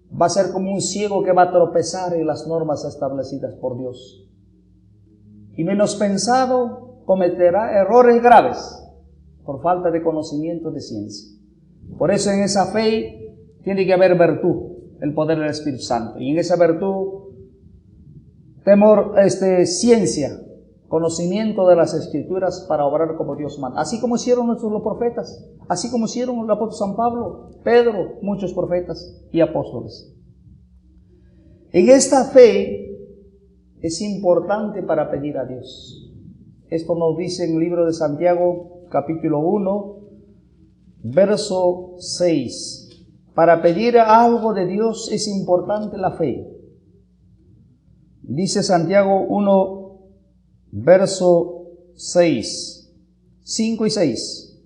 va a ser como un ciego que va a tropezar en las normas establecidas por Dios. Y menos pensado, cometerá errores graves por falta de conocimiento de ciencia. Por eso en esa fe tiene que haber virtud, el poder del Espíritu Santo. Y en esa virtud, ciencia, conocimiento de las Escrituras para obrar como Dios manda. Así como hicieron nuestros los profetas, así como hicieron el apóstol San Pablo, Pedro, muchos profetas y apóstoles. En esta fe es importante para pedir a Dios. Esto nos dice en el libro de Santiago, capítulo 1, verso 6. Para pedir algo de Dios es importante la fe. Dice Santiago 1, verso 6, 5 y 6.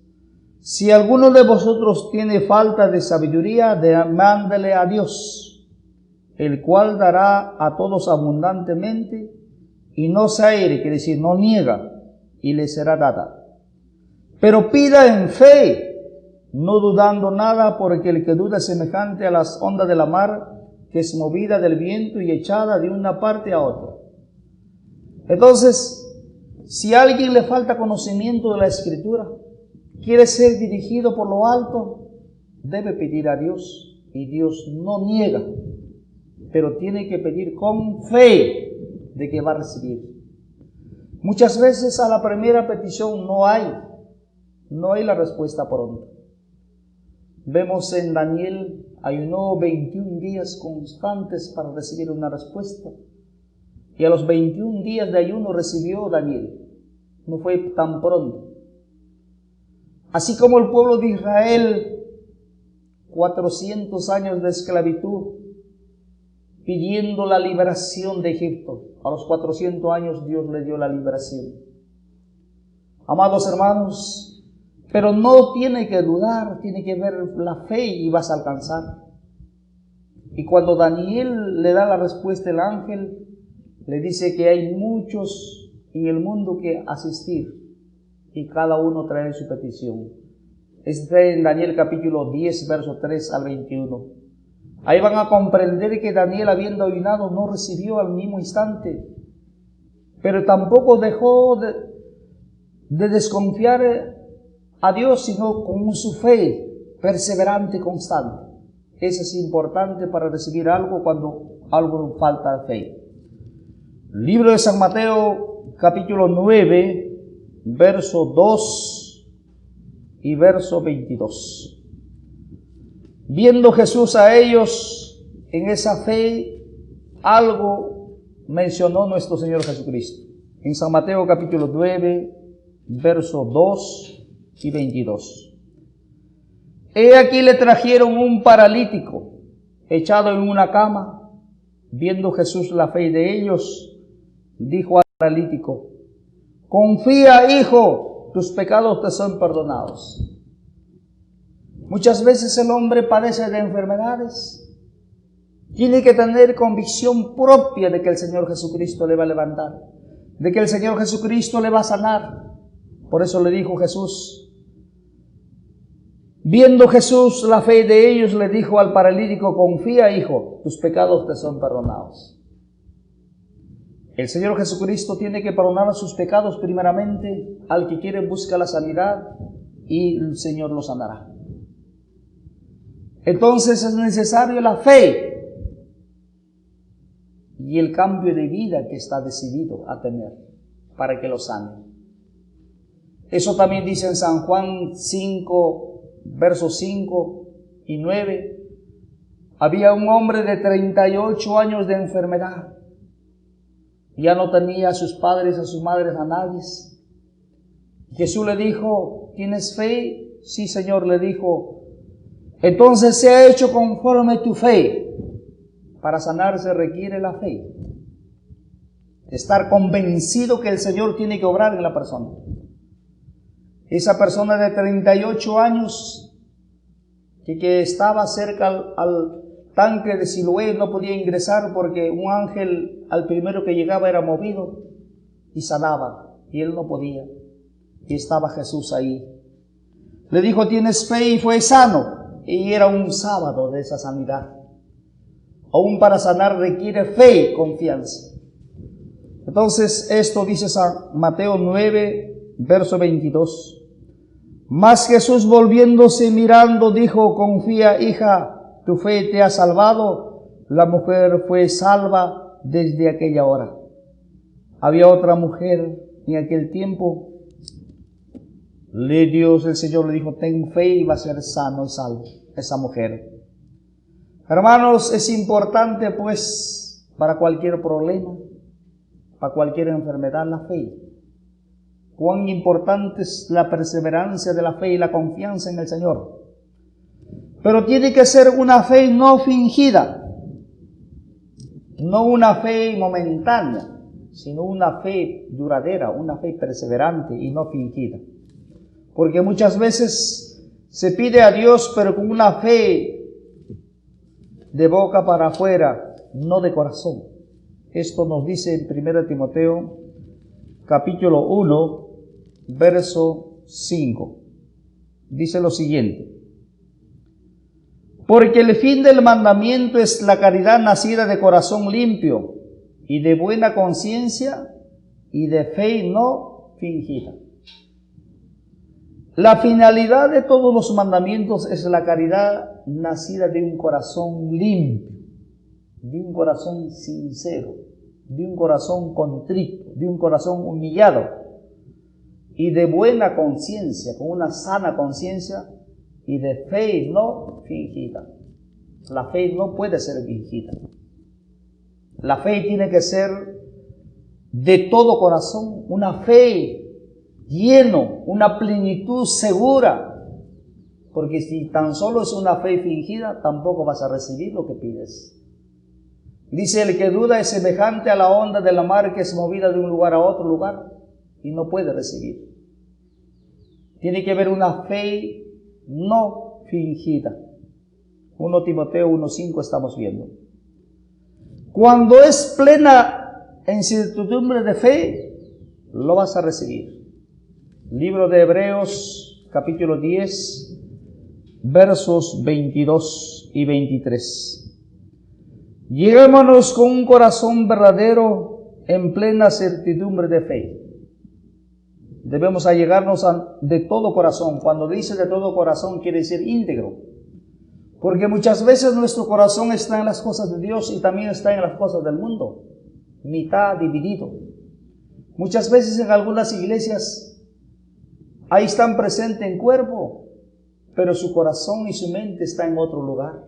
Si alguno de vosotros tiene falta de sabiduría, demándele a Dios, el cual dará a todos abundantemente, y no se aire, quiere decir no niega, y le será dada. Pero pida en fe, no dudando nada, porque el que duda es semejante a las ondas de la mar, que es movida del viento y echada de una parte a otra. Entonces, si a alguien le falta conocimiento de la Escritura, quiere ser dirigido por lo alto, debe pedir a Dios, y Dios no niega, pero tiene que pedir con fe de que va a recibir. Muchas veces a la primera petición no hay la respuesta pronto. Vemos en Daniel, ayunó 21 días constantes para recibir una respuesta. Y a los 21 días de ayuno recibió Daniel. No fue tan pronto. Así como el pueblo de Israel, 400 años de esclavitud, pidiendo la liberación de Egipto. A los 400 años Dios le dio la liberación. Amados hermanos, pero no tiene que dudar, tiene que ver la fe y vas a alcanzar. Y cuando Daniel le da la respuesta el ángel, le dice que hay muchos en el mundo que asistir. y cada uno trae su petición. Está en Daniel capítulo 10, verso 3 al 21. Ahí van a comprender que Daniel, habiendo ayunado, no recibió al mismo instante, pero tampoco dejó de desconfiar a Dios, sino con su fe perseverante y constante. Eso es importante para recibir algo cuando algo falta de fe. Libro de San Mateo, capítulo 9, verso 2 y verso 22. Viendo Jesús a ellos en esa fe, algo mencionó nuestro Señor Jesucristo. En San Mateo, capítulo 9, verso 2 y 22. He aquí le trajeron un paralítico echado en una cama. Viendo Jesús la fe de ellos, dijo al paralítico: confía, hijo, tus pecados te son perdonados. Muchas veces el hombre padece de enfermedades. Tiene que tener convicción propia de que el Señor Jesucristo le va a levantar, de que el Señor Jesucristo le va a sanar. Por eso le dijo Jesús. Viendo Jesús la fe de ellos, le dijo al paralítico: confía, hijo, tus pecados te son perdonados. El Señor Jesucristo tiene que perdonar sus pecados primeramente al que quiere buscar la sanidad, y el Señor lo sanará. Entonces es necesario la fe y el cambio de vida que está decidido a tener para que lo sane. Eso también dice en San Juan 5, versos 5 y 9. Había un hombre de 38 años de enfermedad. Ya no tenía a sus padres, a sus madres, a nadie. Jesús le dijo: ¿tienes fe? Sí, Señor, le dijo. Entonces se ha hecho conforme tu fe. Para sanarse requiere la fe. Estar convencido que el Señor tiene que obrar en la persona. Esa persona de 38 años que estaba cerca al tanque de Siloé no podía ingresar porque un ángel al primero que llegaba era movido y sanaba, y él no podía. Y estaba Jesús ahí. Le dijo: tienes fe, y fue sano. Y era un sábado de esa sanidad. Aún para sanar requiere fe y confianza. Entonces esto dice San Mateo 9, verso 22. Mas Jesús, volviéndose mirando, dijo: confía, hija, tu fe te ha salvado. La mujer fue salva desde aquella hora. Había otra mujer en aquel tiempo. El Señor le dijo: ten fe y va a ser sano y salvo esa mujer. Hermanos, es importante pues para cualquier problema, para cualquier enfermedad, la fe. Cuán importante es la perseverancia de la fe y la confianza en el Señor. Pero tiene que ser una fe no fingida, no una fe momentánea, sino una fe duradera, una fe perseverante y no fingida. Porque muchas veces se pide a Dios, pero con una fe de boca para afuera, no de corazón. Esto nos dice en 1 Timoteo, capítulo 1, verso 5. Dice lo siguiente: porque el fin del mandamiento es la caridad nacida de corazón limpio y de buena conciencia y de fe no fingida. La finalidad de todos los mandamientos es la caridad nacida de un corazón limpio, de un corazón sincero, de un corazón contrito, de un corazón humillado y de buena conciencia, con una sana conciencia y de fe no fingida. La fe no puede ser fingida. La fe tiene que ser de todo corazón, una fe lleno, una plenitud segura, porque si tan solo es una fe fingida, tampoco vas a recibir lo que pides. Dice: el que duda es semejante a la onda de la mar que es movida de un lugar a otro lugar y no puede recibir. Tiene que haber una fe no fingida. 1 Timoteo 1:5 estamos viendo. Cuando es plena en certidumbre de fe, lo vas a recibir. Libro de Hebreos, capítulo 10, versos 22 y 23. Lleguémonos con un corazón verdadero en plena certidumbre de fe. Debemos allegarnos de todo corazón. Cuando dice de todo corazón, quiere decir íntegro. Porque muchas veces nuestro corazón está en las cosas de Dios y también está en las cosas del mundo. Mitad dividido. Muchas veces en algunas iglesias, ahí están presentes en cuerpo, pero su corazón y su mente está en otro lugar.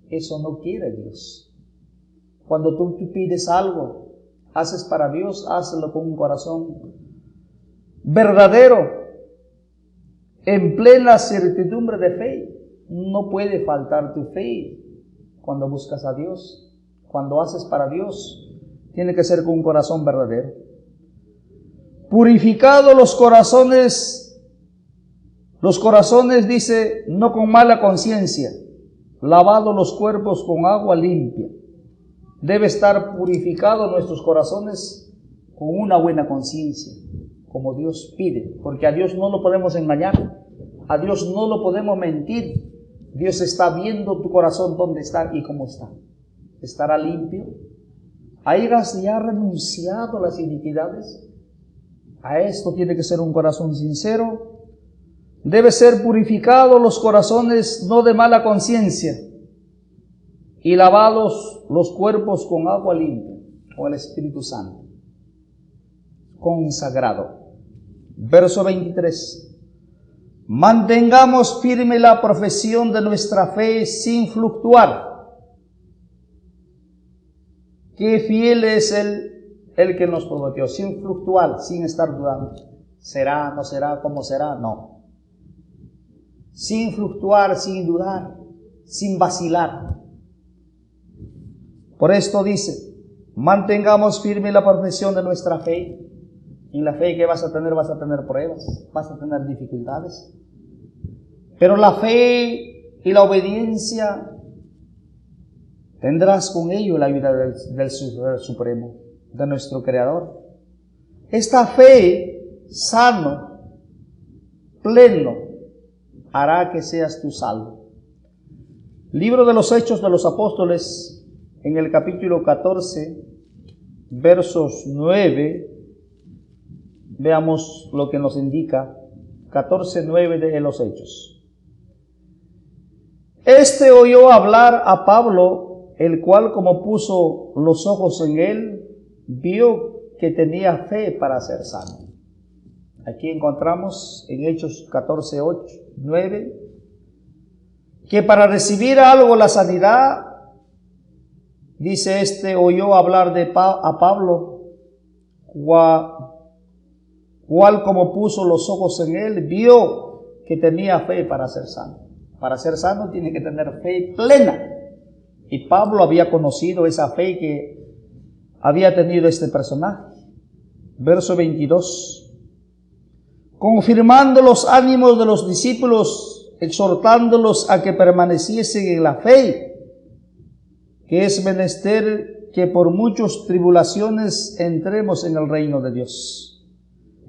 Eso no quiere Dios. Cuando tú pides algo, haces para Dios, hazlo con un corazón verdadero, en plena certidumbre de fe. No puede faltar tu fe cuando buscas a Dios. Cuando haces para Dios, tiene que ser con un corazón verdadero. Purificado los corazones dice, no con mala conciencia, lavado los cuerpos con agua limpia. Debe estar purificado nuestros corazones con una buena conciencia, como Dios pide, porque a Dios no lo podemos engañar, a Dios no lo podemos mentir. Dios está viendo tu corazón dónde está y cómo está. ¿Estará limpio? ¿Hayas ya renunciado a las iniquidades? A esto tiene que ser un corazón sincero. Debe ser purificado los corazones no de mala conciencia y lavados los cuerpos con agua limpia, con el Espíritu Santo, consagrado. Verso 23. Mantengamos firme la profesión de nuestra fe sin fluctuar. Qué fiel es el que nos prometió, sin fluctuar, sin estar dudando. ¿Será, no será, cómo será? No. Sin fluctuar, sin dudar, sin vacilar. Por esto dice, mantengamos firme la profesión de nuestra fe. En la fe que vas a tener pruebas, vas a tener dificultades. Pero la fe y la obediencia tendrás con ello la ayuda del Supremo, de nuestro Creador. Esta fe sano, pleno, hará que seas tú salvo. Libro de los Hechos de los Apóstoles, en el capítulo 14, versos 9, veamos lo que nos indica, 14:9 de los Hechos. Este oyó hablar a Pablo, el cual, como puso los ojos en él, vio que tenía fe para ser sano. Aquí encontramos en Hechos 14:9, que para recibir algo la sanidad, dice este, oyó hablar a Pablo, cual como puso los ojos en él, vio que tenía fe para ser sano. Para ser sano tiene que tener fe plena. Y Pablo había conocido esa fe que había tenido este personaje. Verso 22. Confirmando los ánimos de los discípulos, exhortándolos a que permaneciesen en la fe, que es menester que por muchas tribulaciones entremos en el reino de Dios.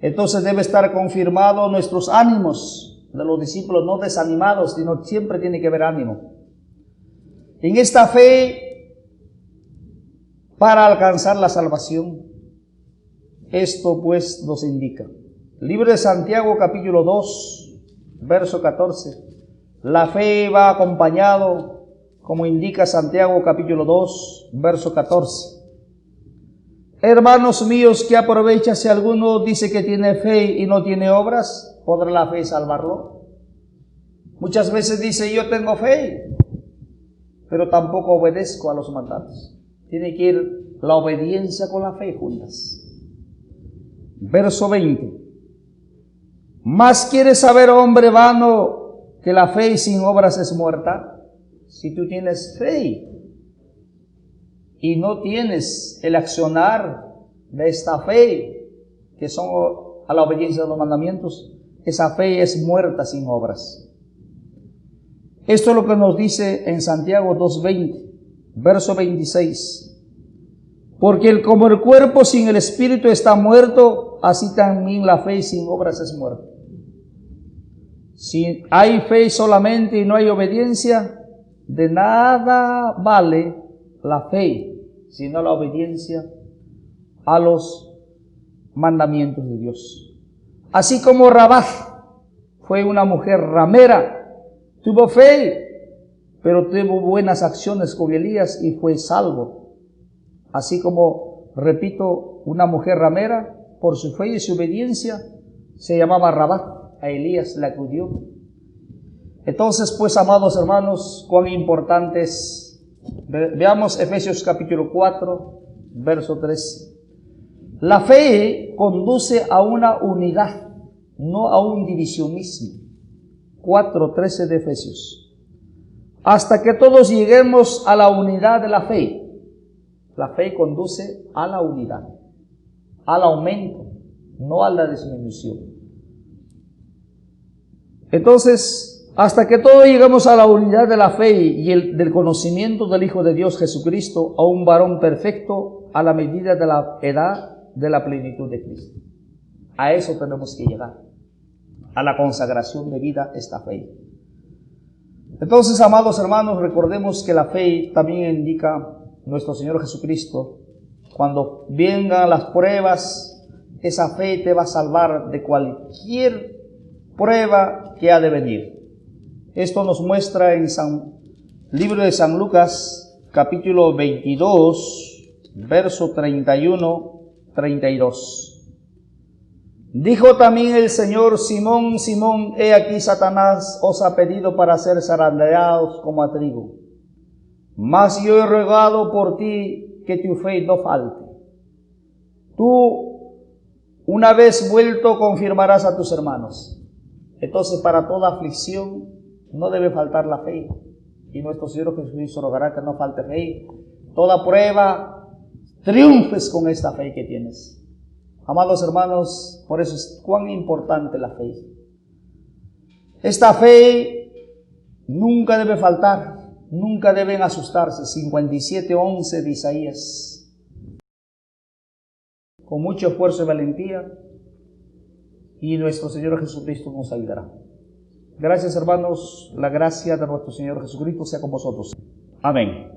Entonces debe estar confirmado nuestros ánimos de los discípulos, no desanimados, sino siempre tiene que haber ánimo. En esta fe para alcanzar la salvación. Esto pues nos indica. Libro de Santiago capítulo 2, verso 14. La fe va acompañado, como indica Santiago capítulo 2, verso 14. Hermanos míos, ¿qué aprovecha si alguno dice que tiene fe y no tiene obras? ¿Podrá la fe salvarlo? Muchas veces dice, yo tengo fe, pero tampoco obedezco a los mandatos. Tiene que ir la obediencia con la fe juntas. Verso 20. ¿Más quieres saber, hombre vano, que la fe sin obras es muerta? Si tú tienes fe y no tienes el accionar de esta fe, que son a la obediencia de los mandamientos, esa fe es muerta sin obras. Esto es lo que nos dice en Santiago 2:20, verso 26. Porque como el cuerpo sin el espíritu está muerto, así también la fe sin obras es muerta. Si hay fe solamente y no hay obediencia, de nada vale la fe, sino la obediencia a los mandamientos de Dios. Así como Rabá fue una mujer ramera, tuvo fe, pero tuvo buenas acciones con Elías y fue salvo. Así como, repito, una mujer ramera, por su fe y su obediencia, se llamaba Rabá. A Elías le acudió. Entonces, pues, amados hermanos, cuán importantes. Veamos Efesios capítulo 4, verso 13. La fe conduce a una unidad, no a un divisionismo. 4:13 de Efesios. Hasta que todos lleguemos a la unidad de la fe. La fe conduce a la unidad, al aumento, no a la disminución. Entonces, hasta que todos lleguemos a la unidad de la fe y del conocimiento del Hijo de Dios Jesucristo, a un varón perfecto, a la medida de la edad de la plenitud de Cristo. A eso tenemos que llegar, a la consagración de vida, esta fe. Entonces, amados hermanos, recordemos que la fe también indica nuestro Señor Jesucristo. Cuando vengan las pruebas, esa fe te va a salvar de cualquier prueba que ha de venir. Esto nos muestra en libro de San Lucas, capítulo 22, verso 31-32. Dijo también el Señor: Simón, Simón, he aquí Satanás os ha pedido para ser zarandeados como a trigo. Mas yo he rogado por ti que tu fe no falte. Tú, una vez vuelto, confirmarás a tus hermanos. Entonces, para toda aflicción no debe faltar la fe. Y nuestro Señor Jesucristo rogará que no falte fe. Toda prueba, triunfes con esta fe que tienes. Amados hermanos, por eso es cuán importante la fe. Esta fe nunca debe faltar, nunca deben asustarse. 57:11 de Isaías. Con mucho esfuerzo y valentía, y nuestro Señor Jesucristo nos ayudará. Gracias, hermanos. La gracia de nuestro Señor Jesucristo sea con vosotros. Amén.